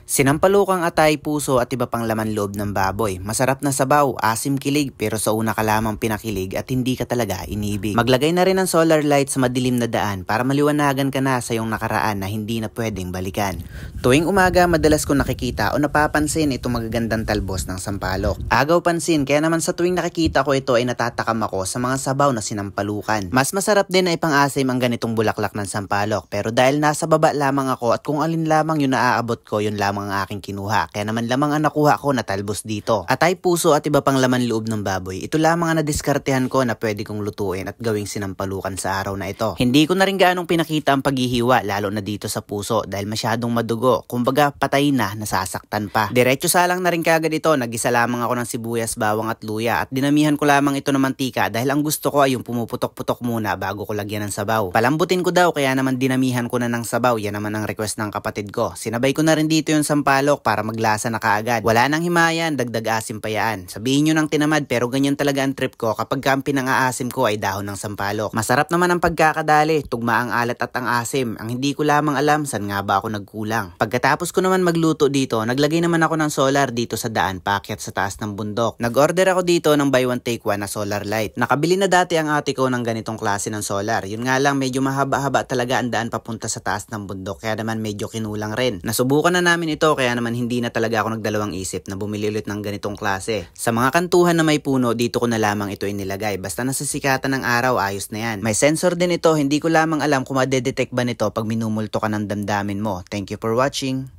Sinampalukang atay, puso at iba pang laman loob ng baboy. Masarap na sabaw, asim kilig pero sa una ka lamang pinakilig at hindi ka talaga inibig. Maglagay na rin ng solar light sa madilim na daan para maliwanagan ka na sa iyong nakaraan na hindi na pwedeng balikan. Tuwing umaga madalas ko nakikita o napapansin itong magagandang talbos ng sampalok. Agaw pansin kaya naman sa tuwing nakikita ko ito ay natatakam ako sa mga sabaw na sinampalukan. Mas masarap din ay pang-asim ang ganitong bulaklak ng sampalok pero dahil nasa baba lamang ako at kung alin lamang yung naaabot ko yun lamang ang aking kinuha. Kaya naman lamang ang nakuha ko na talbos dito. Atay, puso at iba pang laman loob ng baboy. Ito lamang ang nadiskartehan ko na pwede kong lutuin at gawing sinampalukan sa araw na ito. Hindi ko na rin gaanong pinakita ang paghihiwa lalo na dito sa puso dahil masyadong madugo. Kumbaga patay na, nasasaktan pa. Diretso salang na rin kagad ito. Nagisa lamang ako ng sibuyas, bawang at luya at dinamihan ko lamang ito ng mantika dahil ang gusto ko ay yung pumuputok-putok muna bago ko lagyan ng sabaw. Palambutin ko daw kaya naman dinamihan ko na ng sabaw. Yan naman ang request ng kapatid ko. Sinabay ko na rin dito yung sampalok para maglasa na kaagad. Wala nang himayan, dagdag asim pa yan. Sabihin nyo ng tinamad pero ganyan talaga ang trip ko kapag ang pinang-aasim ko ay dahon ng sampalok. Masarap naman ang pagkakadali, tugma ang alat at ang asim. Ang hindi ko lamang alam saan nga ba ako nagkulang. Pagkatapos ko naman magluto dito, naglagay naman ako ng solar dito sa daan paakyat sa taas ng bundok. Nag-order ako dito ng buy one take one na solar light. Nakabili na dati ang ate ko ng ganitong klase ng solar. Yun nga lang medyo mahaba-haba talaga ang daan papunta sa taas ng bundok kaya naman medyo kinulang rin. Nasubukan na namin ito kaya naman hindi na talaga ako nagdalawang isip na bumili ulit ng ganitong klase. Sa mga kantuhan na may puno, dito ko na lamang ito inilagay. Basta nasisikatan ng araw, ayos na yan. May sensor din ito, hindi ko lamang alam kung madedetect ba nito pag minumulto ka ng damdamin mo. Thank you for watching.